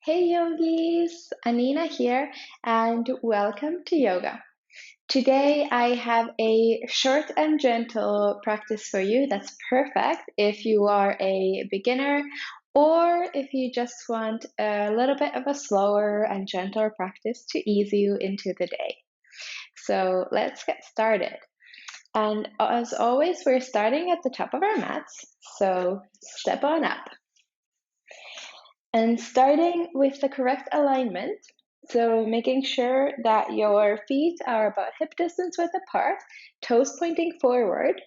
Hey yogis, Anniina here, and welcome to yoga. Today I have a short and gentle practice for you that's perfect if you are a beginner or if you just want a little bit of a slower and gentler practice to ease you into the day. So let's get started. And as always, we're starting at the top of our mats, so step on up. And starting with the correct alignment, so making sure that your feet are about hip distance width apart, toes pointing forward.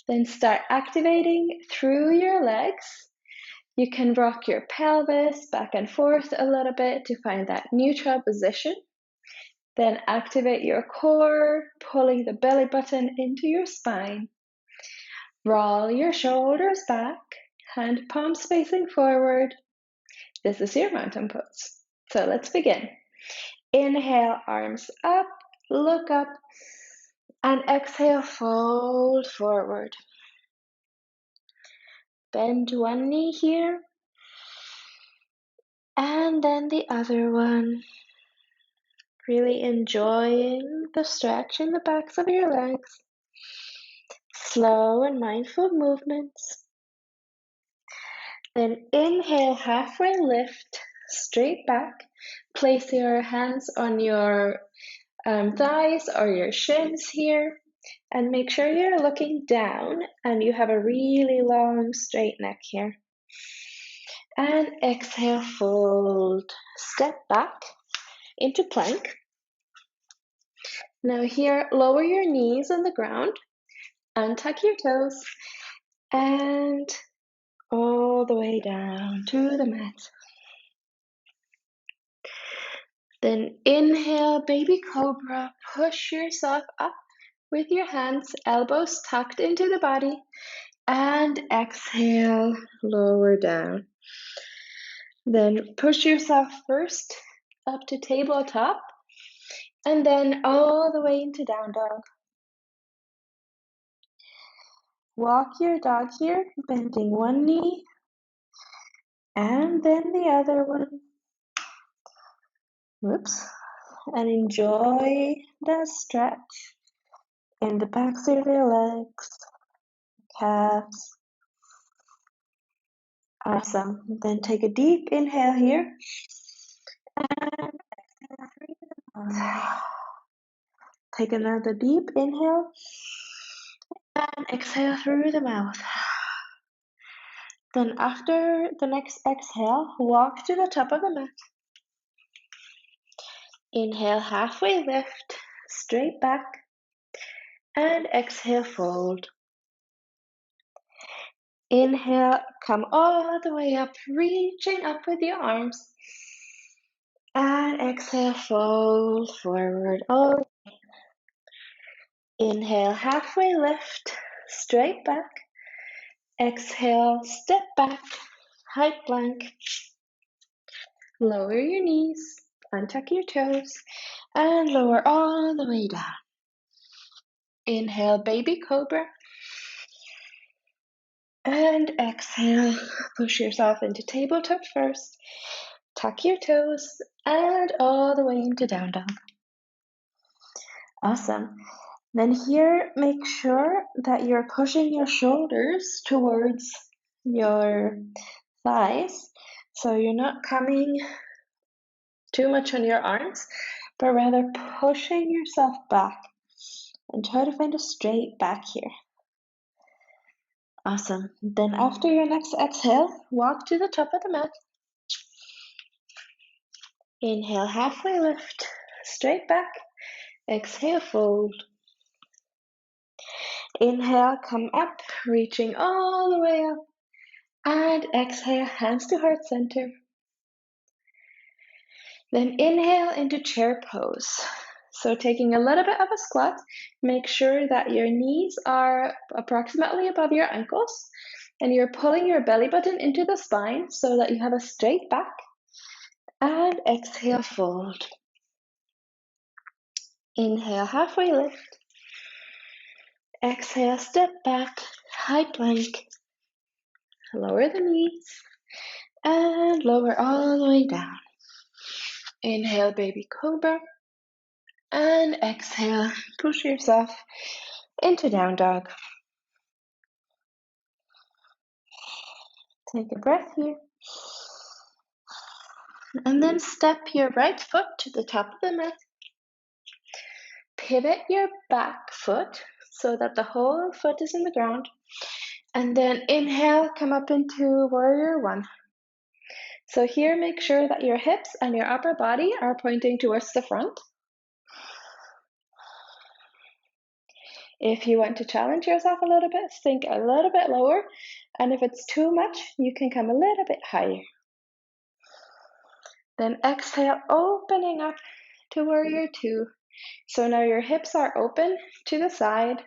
Then start activating through your legs. You can rock your pelvis back and forth a little bit to find that neutral position. Then activate your core, pulling the belly button into your spine. Roll your shoulders back, hand palms facing forward. This is your mountain pose. So let's begin. Inhale, arms up, look up, and exhale, fold forward. Bend one knee here, and then the other one. Really enjoying the stretch in the backs of your legs. Slow and mindful movements. Then inhale, halfway lift, straight back. Place your hands on your thighs or your shins here, and make sure you're looking down and you have a really long straight neck here. And exhale, fold, step back into plank. Now here, lower your knees on the ground, untuck your toes, and all the way down to the mat. Then inhale, baby cobra, push yourself up with your hands, elbows tucked into the body, and exhale, lower down. Then push yourself first up to tabletop, and then all the way into down dog. Walk your dog here, bending one knee, and then the other one. Whoops. And enjoy the stretch in the backs of your legs, calves. Awesome. Then take a deep inhale here. And take another deep inhale. And exhale through the mouth. Then after the next exhale, walk to the top of the mat. Inhale, halfway lift, straight back. And exhale, fold. Inhale, come all the way up, reaching up with your arms. And exhale, fold forward. Inhale, halfway lift, straight back. Exhale, step back, high plank. Lower your knees, untuck your toes, and lower all the way down. Inhale, baby cobra. And exhale, push yourself into tabletop first. Tuck your toes and all the way into down dog. Awesome. Then here, make sure that you're pushing your shoulders towards your thighs. So you're not coming too much on your arms, but rather pushing yourself back and try to find a straight back here. Awesome. Then after your next exhale, walk to the top of the mat. Inhale, halfway lift, straight back. Exhale, fold. Inhale, come up, reaching all the way up. And exhale, hands to heart center. Then inhale into chair pose. So taking a little bit of a squat, make sure that your knees are approximately above your ankles and you're pulling your belly button into the spine so that you have a straight back. And exhale, fold. Inhale, halfway lift. Exhale, step back, high plank. Lower the knees And lower all the way down. Inhale, baby cobra. And exhale, push yourself into down dog. Take a breath here. And then step your right foot to the top of the mat. Pivot your back foot so that the whole foot is in the ground. And then inhale, come up into warrior one. So here, make sure that your hips and your upper body are pointing towards the front. If you want to challenge yourself a little bit, sink a little bit lower. And if it's too much, you can come a little bit higher. Then exhale, opening up to warrior two. So now your hips are open to the side.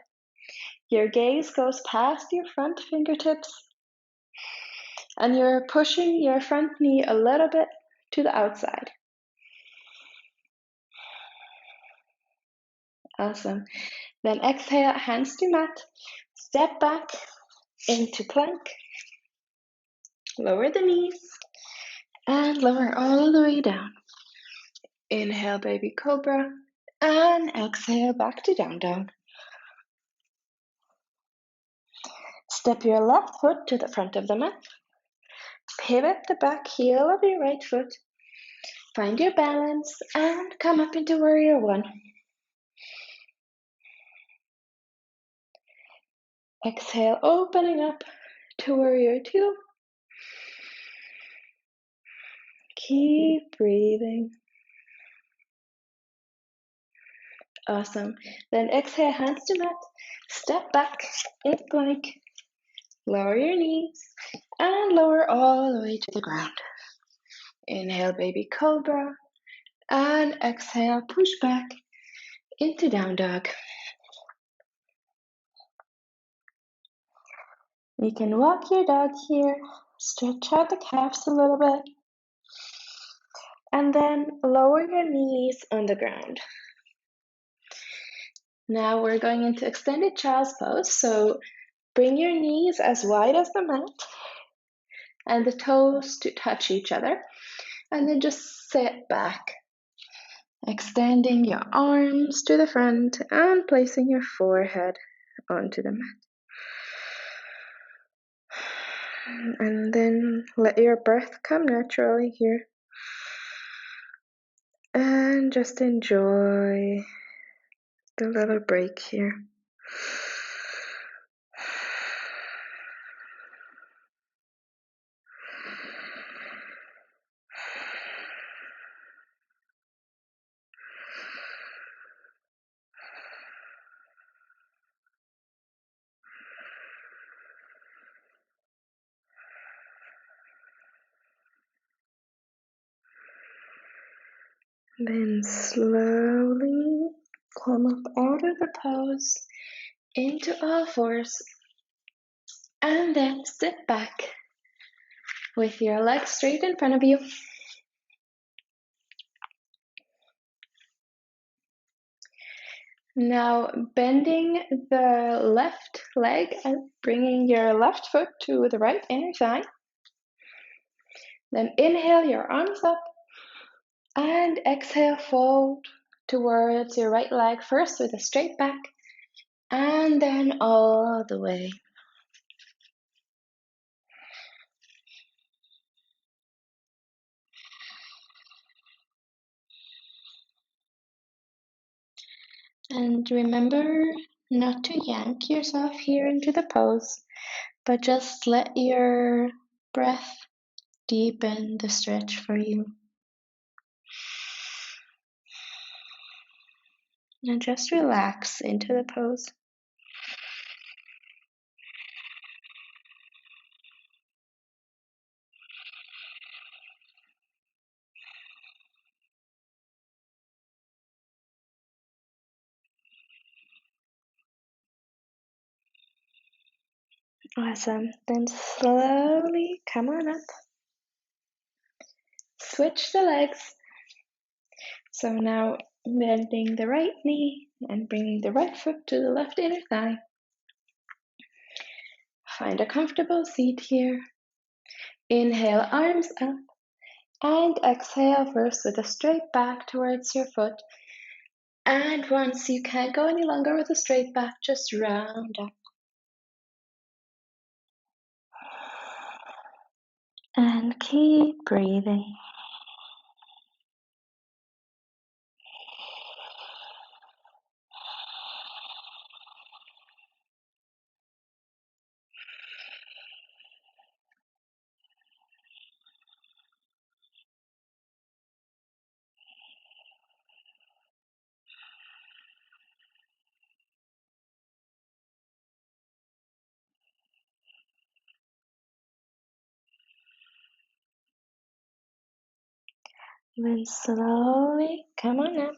Your gaze goes past your front fingertips. And you're pushing your front knee a little bit to the outside. Awesome. Then exhale, hands to mat. Step back into plank. Lower the knees. And lower all the way down. Inhale, baby cobra. And exhale, back to down dog. Step your left foot to the front of the mat. Pivot the back heel of your right foot. Find your balance and come up into warrior one. Exhale, opening up to warrior two. Keep breathing. Awesome. Then exhale, hands to mat. Step back in plank. Lower your knees and lower all the way to the ground. Inhale, baby cobra. And exhale, push back into down dog. You can walk your dog here. Stretch out the calves a little bit. And then lower your knees on the ground. Now we're going into extended child's pose. So bring your knees as wide as the mat and the toes to touch each other. And then just sit back, extending your arms to the front and placing your forehead onto the mat. And then let your breath come naturally here. And just enjoy the little break here. Then slowly come up out of the pose into all fours. And then sit back with your legs straight in front of you. Now bending the left leg and bringing your left foot to the right inner thigh. Then inhale your arms up and exhale, fold towards your right leg first with a straight back and then all the way. And remember not to yank yourself here into the pose, but just let your breath deepen the stretch for you. And just relax into the pose. Awesome. Then slowly come on up. Switch the legs. So now bending the right knee and bringing the right foot to the left inner thigh. Find a comfortable seat here. Inhale, arms up. And exhale first with a straight back towards your foot. And once you can't go any longer with a straight back, just round up. And keep breathing. Then slowly come on up.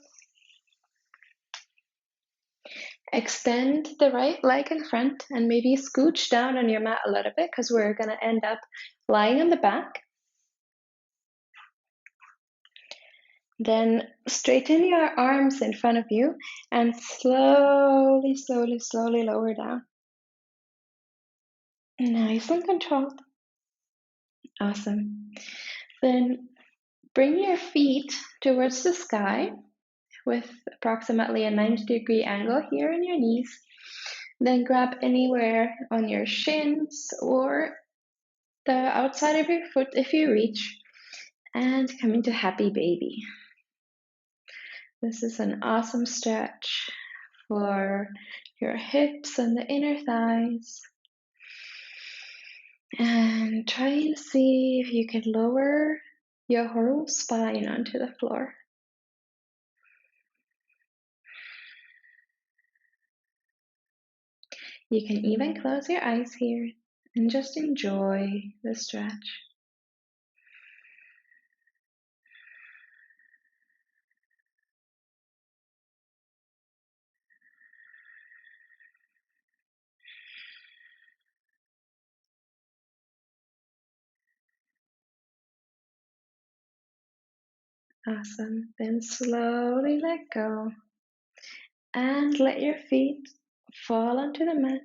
Extend the right leg in front and maybe scooch down on your mat a little bit because we're going to end up lying on the back. Then straighten your arms in front of you and slowly, slowly, slowly lower down. Nice and controlled. Awesome. Then bring your feet towards the sky with approximately a 90-degree angle here in your knees. Then grab anywhere on your shins or the outside of your foot if you reach, and come into happy baby. This is an awesome stretch for your hips and the inner thighs. And try and see if you can lower your whole spine onto the floor. You can even close your eyes here and just enjoy the stretch. Awesome. Then slowly let go and let your feet fall onto the mat.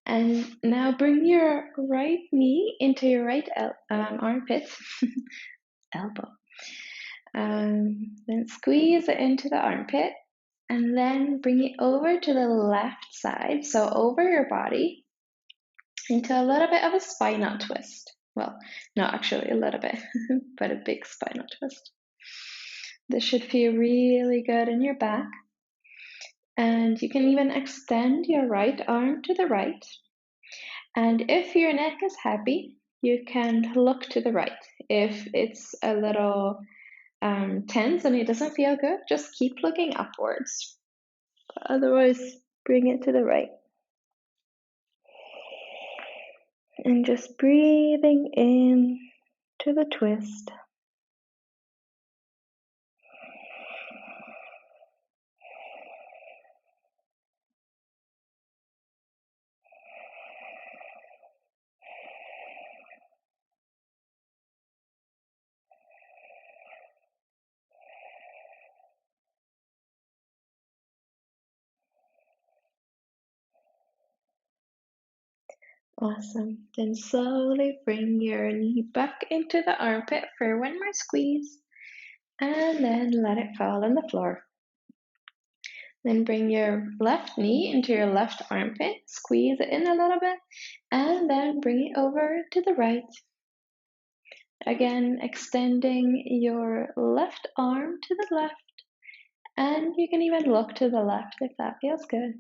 And now bring your right knee into your right armpit, elbow. Then squeeze it into the armpit and then bring it over to the left side, so over your body, into a little bit of a spinal twist. Well, not actually a little bit, but a big spinal twist. This should feel really good in your back. And you can even extend your right arm to the right. And if your neck is happy, you can look to the right. If it's a little tense and it doesn't feel good, just keep looking upwards. But otherwise, bring it to the right. And just breathing in to the twist. Awesome. Then slowly bring your knee back into the armpit for one more squeeze. And then let it fall on the floor. Then bring your left knee into your left armpit, squeeze it in a little bit, and then bring it over to the right. Again, extending your left arm to the left, and you can even look to the left if that feels good.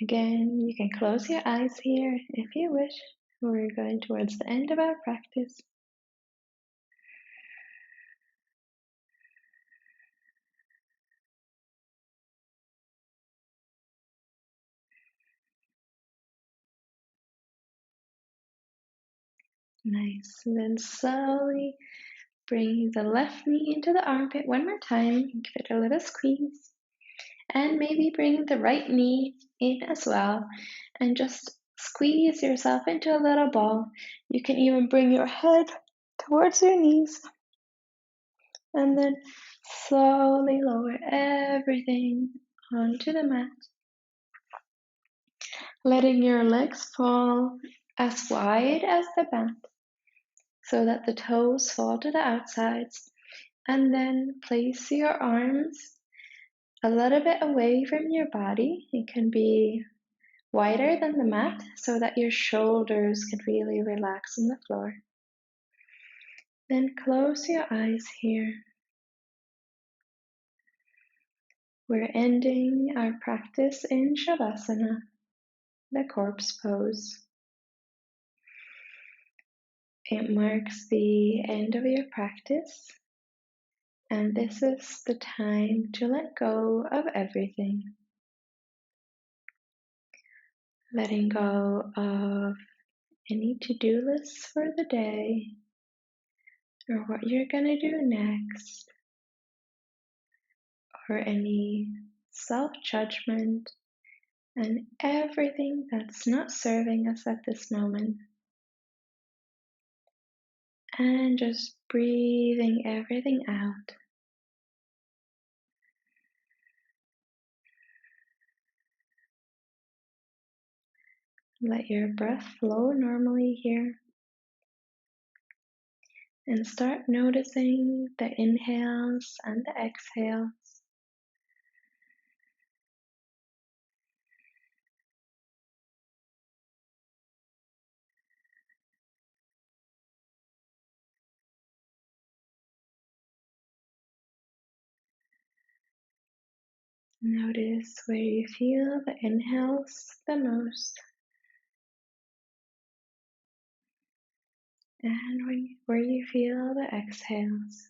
Again, you can close your eyes here if you wish. We're going towards the end of our practice. Nice. And then slowly bring the left knee into the armpit one more time. Give it a little squeeze. And maybe bring the right knee in as well. And just squeeze yourself into a little ball. You can even bring your head towards your knees. And then slowly lower everything onto the mat, letting your legs fall as wide as the mat so that the toes fall to the outsides, and then place your arms a little bit away from your body. It can be wider than the mat so that your shoulders can really relax on the floor. Then close your eyes here. We're ending our practice in Shavasana, the corpse pose. It marks the end of your practice, and this is the time to let go of everything. Letting go of any to-do lists for the day, or what you're going to do next, or any self-judgment, and everything that's not serving us at this moment. And just breathing everything out. Let your breath flow normally here. And start noticing the inhales and the exhales. Notice where you feel the inhales the most, and where you feel the exhales.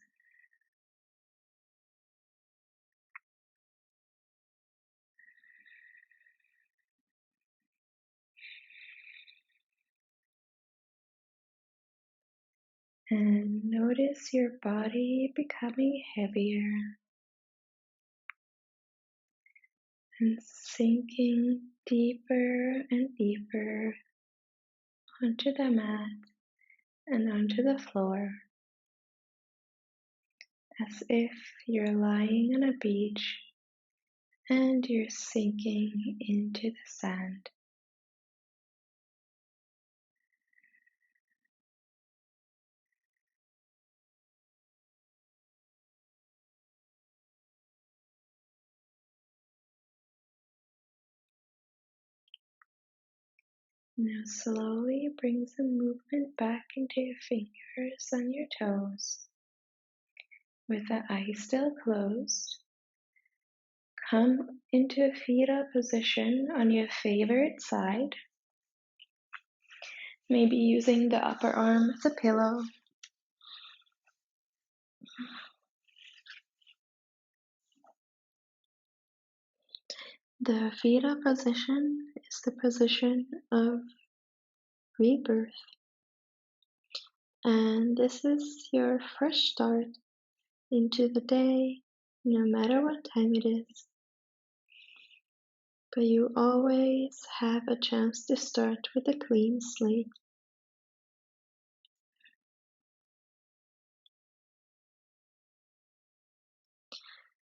And notice your body becoming heavier and sinking deeper and deeper onto the mat and onto the floor, as if you're lying on a beach and you're sinking into the sand. Now slowly bring some movement back into your fingers and your toes. With the eyes still closed, come into a fetal position on your favorite side, maybe using the upper arm as a pillow. The fetal position is the position of rebirth, and this is your fresh start into the day, no matter what time it is. But you always have a chance to start with a clean slate.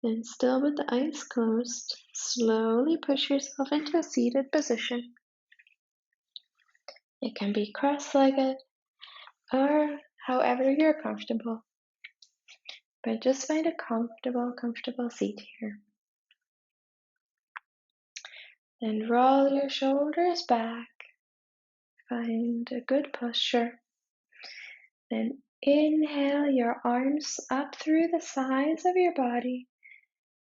Then, still with the eyes closed, slowly push yourself into a seated position. It can be cross-legged or however you're comfortable, but just find a comfortable seat here. Then roll your shoulders back, find a good posture. Then inhale your arms up through the sides of your body,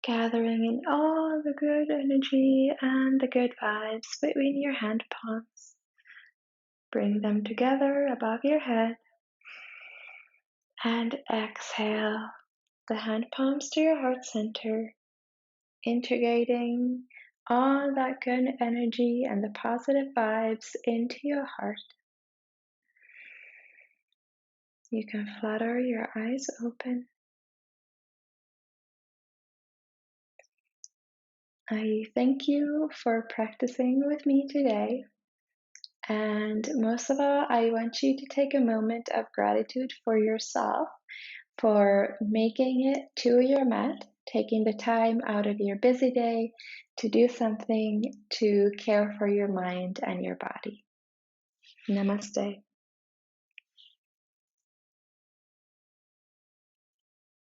gathering in all the good energy and the good vibes between your hand palms. Bring them together above your head. And exhale the hand palms to your heart center, integrating all that good energy and the positive vibes into your heart. You can flutter your eyes open. I thank you for practicing with me today. And most of all, I want you to take a moment of gratitude for yourself for making it to your mat taking the time out of your busy day to do something to care for your mind and your body. Namaste.